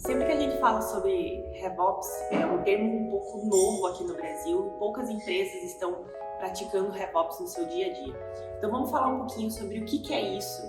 Sempre que a gente fala sobre RevOps, é um termo um pouco novo aqui no Brasil e poucas empresas estão praticando RevOps no seu dia a dia. Então vamos falar um pouquinho sobre o que é isso,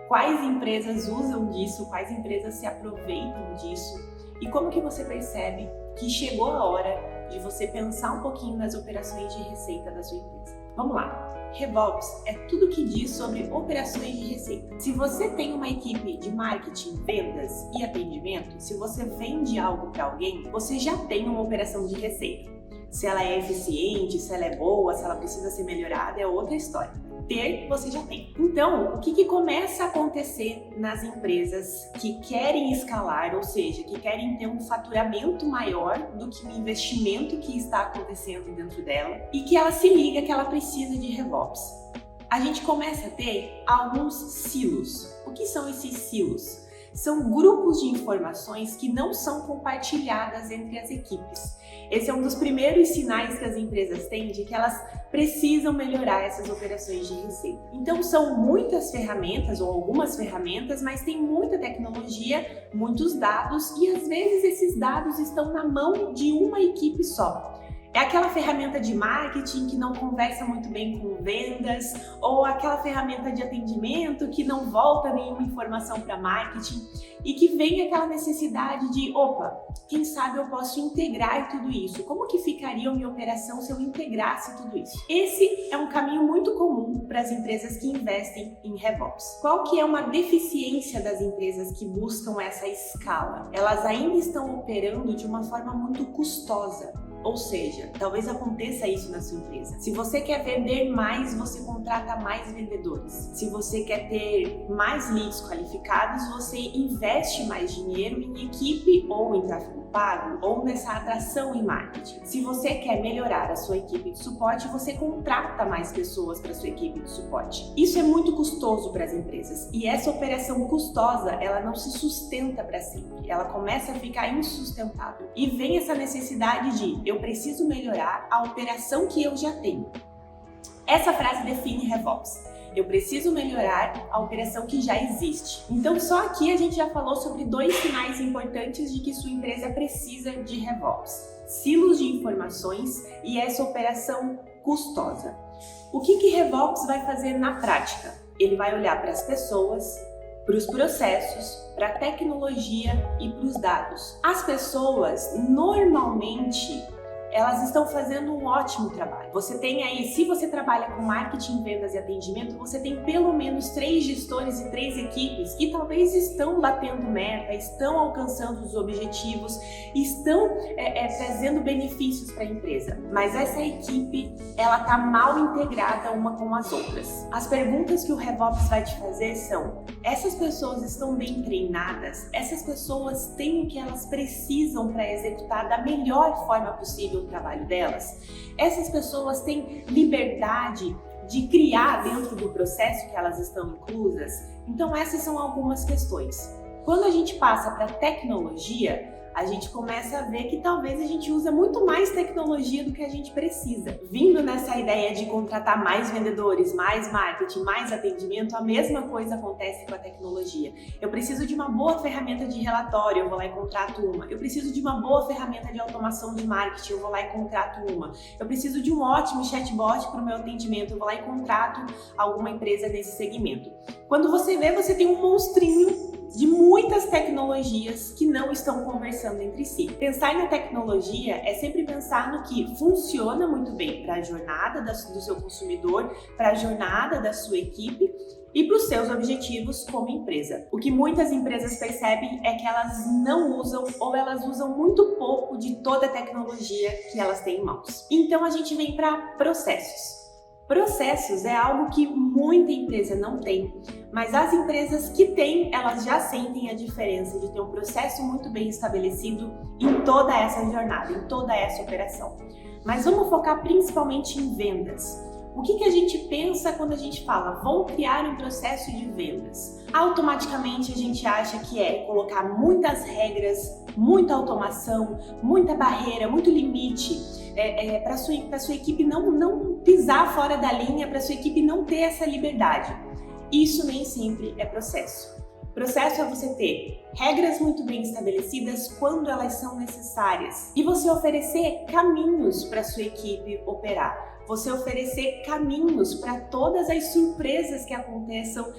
quais empresas usam disso, quais empresas se aproveitam disso e como que você percebe que chegou a hora de você pensar um pouquinho nas operações de receita da sua empresa. Vamos lá! RevOps é tudo que diz sobre operações de receita. Se você tem uma equipe de marketing, vendas e atendimento, se você vende algo para alguém, você já tem uma operação de receita. Se ela é eficiente, se ela é boa, se ela precisa ser melhorada, é outra história. Ter, você já tem. Então, o que começa a acontecer nas empresas que querem escalar, ou seja, que querem ter um faturamento maior do que o investimento que está acontecendo dentro dela e que ela se liga que ela precisa de RevOps? A gente começa a ter alguns silos. O que são esses silos? São grupos de informações que não são compartilhadas entre as equipes. Esse é um dos primeiros sinais que as empresas têm de que elas precisam melhorar essas operações de receita. Então são muitas ferramentas ou algumas ferramentas, mas tem muita tecnologia, muitos dados e às vezes esses dados estão na mão de uma equipe só. É aquela ferramenta de marketing que não conversa muito bem com vendas, ou aquela ferramenta de atendimento que não volta nenhuma informação para marketing e que vem aquela necessidade de, opa, quem sabe eu posso integrar tudo isso? Como que ficaria a minha operação se eu integrasse tudo isso? Esse é um caminho muito comum para as empresas que investem em RevOps. Qual que é uma deficiência das empresas que buscam essa escala? Elas ainda estão operando de uma forma muito custosa. Ou seja, talvez aconteça isso na sua empresa. Se você quer vender mais, você contrata mais vendedores. Se você quer ter mais leads qualificados, você investe mais dinheiro em equipe ou em tráfego pago ou nessa atração em marketing. Se você quer melhorar a sua equipe de suporte, você contrata mais pessoas para a sua equipe de suporte. Isso é muito custoso para as empresas e essa operação custosa, ela não se sustenta para sempre. Ela começa a ficar insustentável e vem essa necessidade de eu preciso melhorar a operação que eu já tenho. Essa frase define RevOps. Eu preciso melhorar a operação que já existe. Então, só aqui a gente já falou sobre dois sinais importantes de que sua empresa precisa de RevOps: silos de informações e essa operação custosa. O que RevOps vai fazer na prática? Ele vai olhar para as pessoas, para os processos, para a tecnologia e para os dados. As pessoas, normalmente, elas estão fazendo um ótimo trabalho. Você tem aí, se você trabalha com marketing, vendas e atendimento, você tem pelo menos 3 gestores e 3 equipes que talvez estão batendo meta, estão alcançando os objetivos, estão trazendo benefícios para a empresa. Mas essa equipe, ela está mal integrada uma com as outras. As perguntas que o RevOps vai te fazer são: essas pessoas estão bem treinadas? Essas pessoas têm o que elas precisam para executar da melhor forma possível o trabalho delas? Essas pessoas têm liberdade de criar dentro do processo que elas estão inclusas? Então essas são algumas questões. Quando a gente passa para tecnologia, a gente começa a ver que talvez a gente usa muito mais tecnologia do que a gente precisa. Vindo nessa ideia de contratar mais vendedores, mais marketing, mais atendimento, a mesma coisa acontece com a tecnologia. Eu preciso de uma boa ferramenta de relatório, eu vou lá e contrato uma. Eu preciso de uma boa ferramenta de automação de marketing, eu vou lá e contrato uma. Eu preciso de um ótimo chatbot para o meu atendimento, eu vou lá e contrato alguma empresa nesse segmento. Quando você vê, você tem um monstrinho de muitas tecnologias que não estão conversando entre si. Pensar na tecnologia é sempre pensar no que funciona muito bem para a jornada do seu consumidor, para a jornada da sua equipe e para os seus objetivos como empresa. O que muitas empresas percebem é que elas não usam ou elas usam muito pouco de toda a tecnologia que elas têm em mãos. Então a gente vem para processos. Processos é algo que muita empresa não tem, mas as empresas que têm, elas já sentem a diferença de ter um processo muito bem estabelecido em toda essa jornada, em toda essa operação. Mas vamos focar principalmente em vendas. O que a gente pensa quando a gente fala, vou criar um processo de vendas? Automaticamente a gente acha que é colocar muitas regras, muita automação, muita barreira, muito limite, para sua equipe não pisar fora da linha, para sua equipe não ter essa liberdade. Isso nem sempre é processo. Processo é você ter regras muito bem estabelecidas quando elas são necessárias e você oferecer caminhos para sua equipe operar. Você oferecer caminhos para todas as surpresas que aconteçam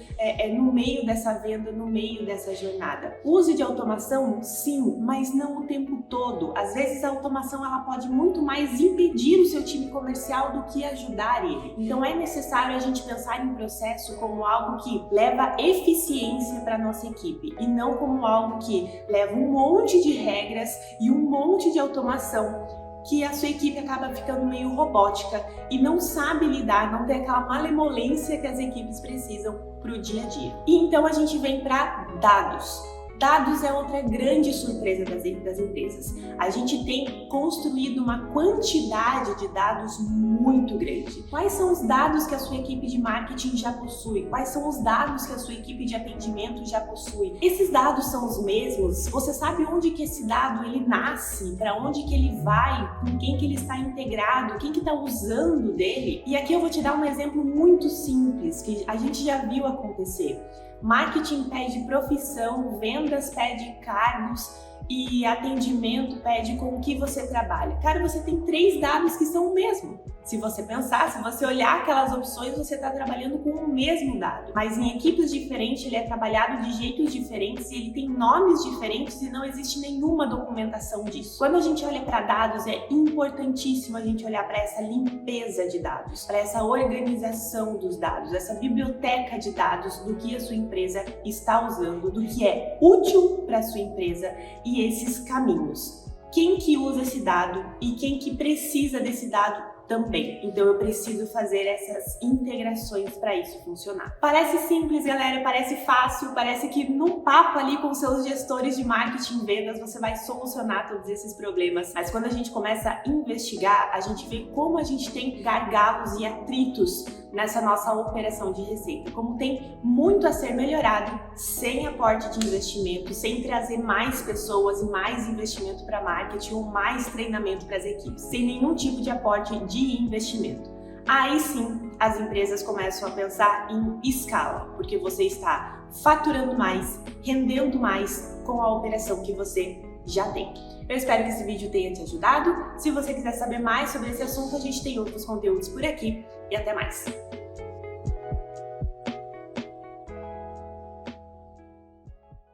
no meio dessa venda, no meio dessa jornada. O uso de automação, sim, mas não o tempo todo. Às vezes a automação ela pode muito mais impedir o seu time comercial do que ajudar ele. Então é necessário a gente pensar em processo como algo que leva eficiência para a nossa equipe e não como algo que leva um monte de regras e um monte de automação que a sua equipe acaba ficando meio robótica e não sabe lidar, não tem aquela malemolência que as equipes precisam para o dia a dia. E então a gente vem para dados. Dados é outra grande surpresa das empresas. A gente tem construído uma quantidade de dados muito grande. Quais são os dados que a sua equipe de marketing já possui? Quais são os dados que a sua equipe de atendimento já possui? Esses dados são os mesmos? Você sabe onde que esse dado ele nasce? Para onde que ele vai? Com quem que ele está integrado? Quem que está usando dele? E aqui eu vou te dar um exemplo muito simples que a gente já viu acontecer. Marketing pede profissão, vendas pede cargos e atendimento pede com o que você trabalha. Cara, você tem 3 dados que são o mesmo. Se você pensar, se você olhar aquelas opções, você está trabalhando com o mesmo dado. Mas em equipes diferentes, ele é trabalhado de jeitos diferentes e ele tem nomes diferentes e não existe nenhuma documentação disso. Quando a gente olha para dados, é importantíssimo a gente olhar para essa limpeza de dados, para essa organização dos dados, essa biblioteca de dados do que a sua empresa está usando, do que é útil para a sua empresa e esses caminhos. Quem que usa esse dado e quem que precisa desse dado também. Então eu preciso fazer essas integrações para isso funcionar. Parece simples, galera, parece fácil, parece que num papo ali com seus gestores de marketing e vendas você vai solucionar todos esses problemas. Mas quando a gente começa a investigar, a gente vê como a gente tem gargalos e atritos nessa nossa operação de receita, como tem muito a ser melhorado sem aporte de investimento, sem trazer mais pessoas e mais investimento para marketing ou mais treinamento para as equipes, sem nenhum tipo de aporte de investimento. Aí sim, as empresas começam a pensar em escala, porque você está faturando mais, rendendo mais com a operação que você já tem. Eu espero que esse vídeo tenha te ajudado. Se você quiser saber mais sobre esse assunto, a gente tem outros conteúdos por aqui e até mais.